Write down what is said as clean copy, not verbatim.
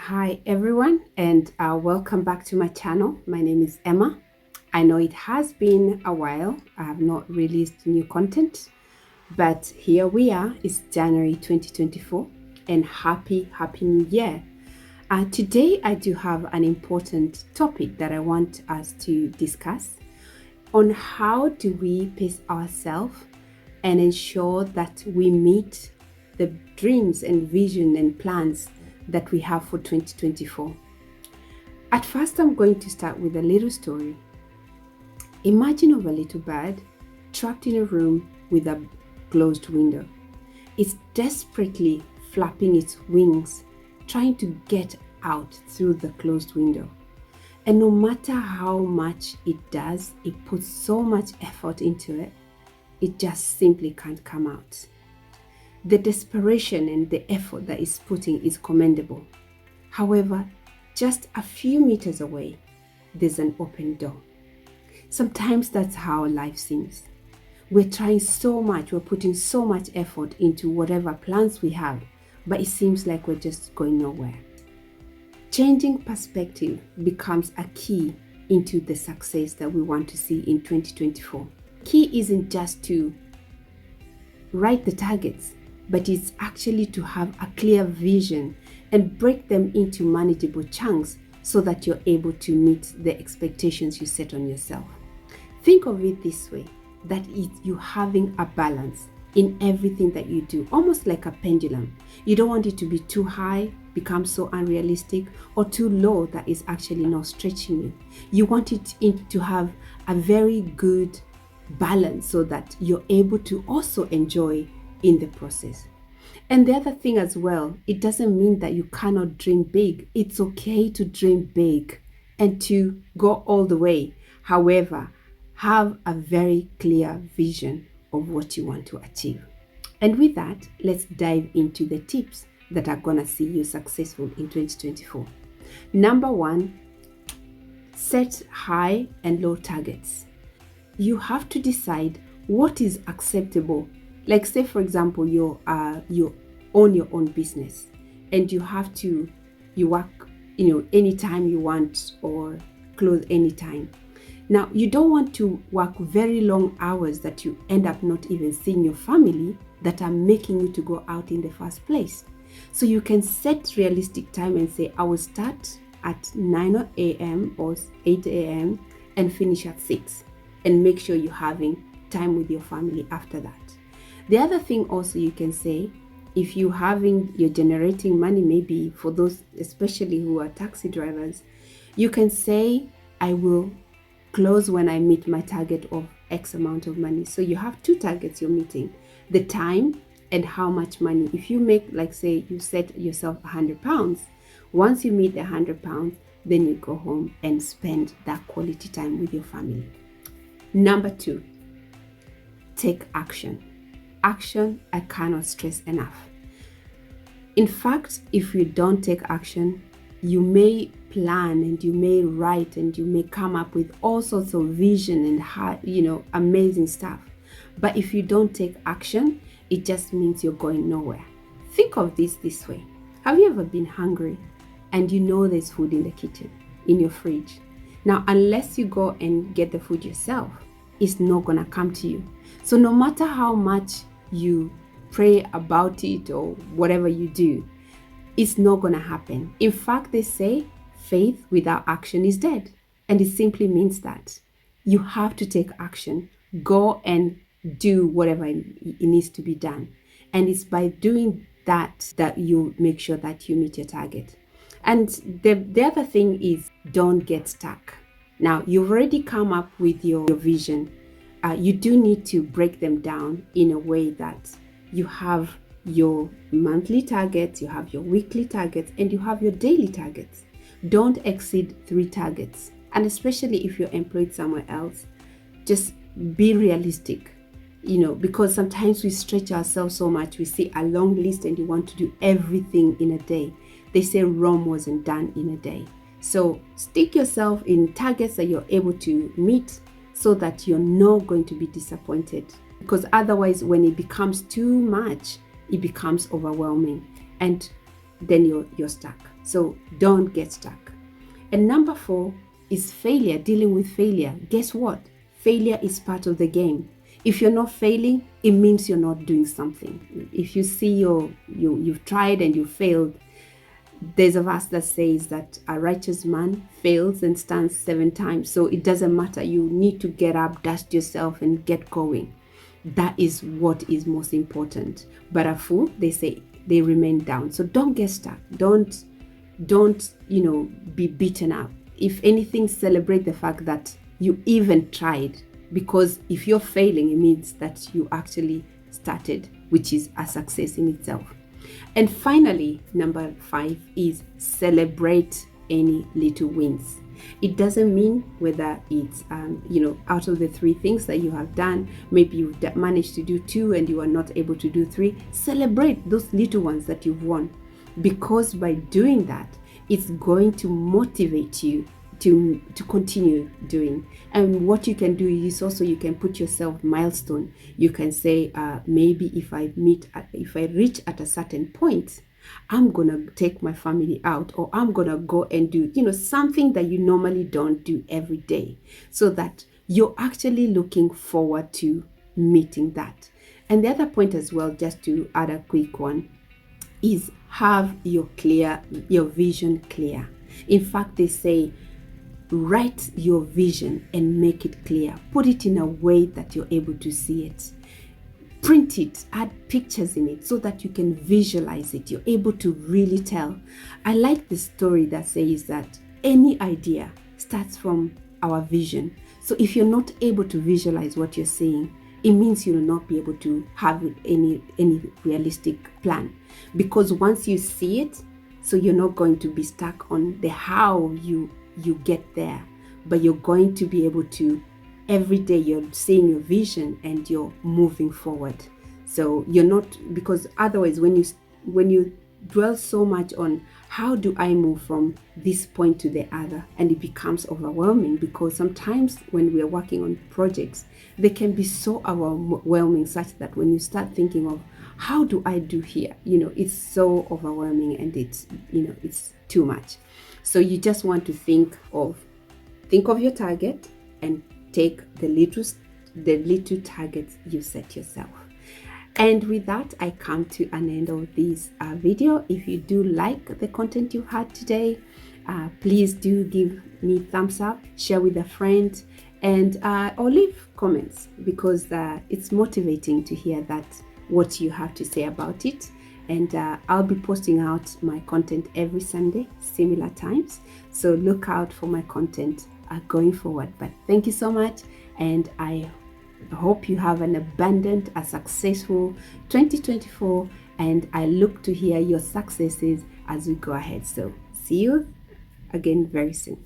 Hi everyone, and welcome back to my channel. My name is Emma. I know it has been a while. I have not released new content, but here we are. It's January 2024, and happy New Year. Today I do have an important topic that I want us to discuss on how do we pace ourselves and ensure that we meet the dreams and vision and plans that we have for 2024. At first, I'm going to start with a little story. Imagine of a little bird trapped in a room with a closed window. It's desperately flapping its wings, trying to get out through the closed window. And no matter how much it does, it puts so much effort into it, it just simply can't come out. The desperation and the effort that it's putting is commendable. However, just a few meters away, there's an open door. Sometimes that's how life seems. We're trying so much, we're putting so much effort into whatever plans we have, but it seems like we're just going nowhere. Changing perspective becomes a key into the success that we want to see in 2024. Key isn't just to write the targets, but it's actually to have a clear vision and break them into manageable chunks so that you're able to meet the expectations you set on yourself. Think of it this way, that you having a balance in everything that you do, almost like a pendulum. You don't want it to be too high, become so unrealistic, or too low that is actually not stretching you. You want it to have a very good balance so that you're able to also enjoy in the process. And the other thing as well, it doesn't mean that you cannot dream big. It's okay to dream big and to go all the way. However, have a very clear vision of what you want to achieve. And with that, let's dive into the tips that are going to see you successful in 2024. Number one, set high and low targets. You have to decide what is acceptable. Like say for example, you own your own business and you work anytime you want or close anytime. Now you don't want to work very long hours that you end up not even seeing your family that are making you to go out in the first place. So you can set realistic time and say, I will start at 9 a.m. or 8 a.m. and finish at 6, and make sure you're having time with your family after that. The other thing also you can say, if you're generating money, maybe for those especially who are taxi drivers, you can say, I will close when I meet my target of X amount of money. So you have two targets you're meeting, the time and how much money. If you make, like say you set yourself £100, once you meet the £100, then you go home and spend that quality time with your family. Number two, take action. Action, I cannot stress enough. In fact, if you don't take action, you may plan and you may write and you may come up with all sorts of vision and amazing stuff. But if you don't take action, it just means you're going nowhere. Think of this way. Have you ever been hungry and you know there's food in the kitchen, in your fridge? Now, unless you go and get the food yourself, it's not gonna come to you. So no matter how much you pray about it or whatever you do, it's not gonna happen. In fact, they say faith without action is dead. And it simply means that you have to take action. Go and do whatever it needs to be done. And it's by doing that you make sure that you meet your target. And the other thing is, don't get stuck. Now, you've already come up with your vision. You do need to break them down in a way that you have your monthly targets, you have your weekly targets, and you have your daily targets. Don't exceed 3 targets. And especially if you're employed somewhere else, just be realistic, because sometimes we stretch ourselves so much. We see a long list and you want to do everything in a day. They say Rome wasn't done in a day. So stick yourself in targets that you're able to meet so that you're not going to be disappointed. Because otherwise, when it becomes too much, it becomes overwhelming and then you're stuck. So don't get stuck. And number 4 is failure, dealing with failure. Guess what? Failure is part of the game. If you're not failing, it means you're not doing something. If you see you've tried and you failed, there's a verse that says that a righteous man fails and stands 7 times. So it doesn't matter. You need to get up, dust yourself, and get going. That is what is most important. But a fool, they say, they remain down. So don't get stuck. Don't be beaten up. If anything, celebrate the fact that you even tried, because if you're failing, it means that you actually started, which is a success in itself. And finally, number 5 is celebrate any little wins. It doesn't mean whether it's, out of the 3 things that you have done, maybe you've managed to do 2 and you are not able to do 3. Celebrate those little ones that you've won, because by doing that, it's going to motivate you to continue doing. And what you can do is also you can put yourself milestone. You can say, maybe if I reach at a certain point, I'm gonna take my family out, or I'm gonna go and do something that you normally don't do every day, so that you're actually looking forward to meeting that. And the other point as well, just to add a quick one, is have your vision clear. In fact, they say write your vision and make it clear. Put it in a way that you're able to see it. Print it, add pictures in it so that you can visualize it. You're able to really tell. I like the story that says that any idea starts from our vision. So if you're not able to visualize what you're saying, it means you will not be able to have any realistic plan. Because once you see it, so you're not going to be stuck on the how you get there, but you're going to be able to, every day you're seeing your vision and you're moving forward. So you're not, because otherwise when you dwell so much on how do I move from this point to the other, and it becomes overwhelming, because sometimes when we are working on projects, they can be so overwhelming such that when you start thinking of how do I do here, it's so overwhelming and it's too much. So you just want to think of your target and take the little targets you set yourself. And with that, I come to an end of this video. If you do like the content you had today, please do give me thumbs up, share with a friend, and or leave comments, because it's motivating to hear what you have to say about it. And I'll be posting out my content every Sunday, similar times. So look out for my content going forward. But thank you so much, and I hope you have an abundant, a successful 2024, and I look to hear your successes as we go ahead. So see you again very soon.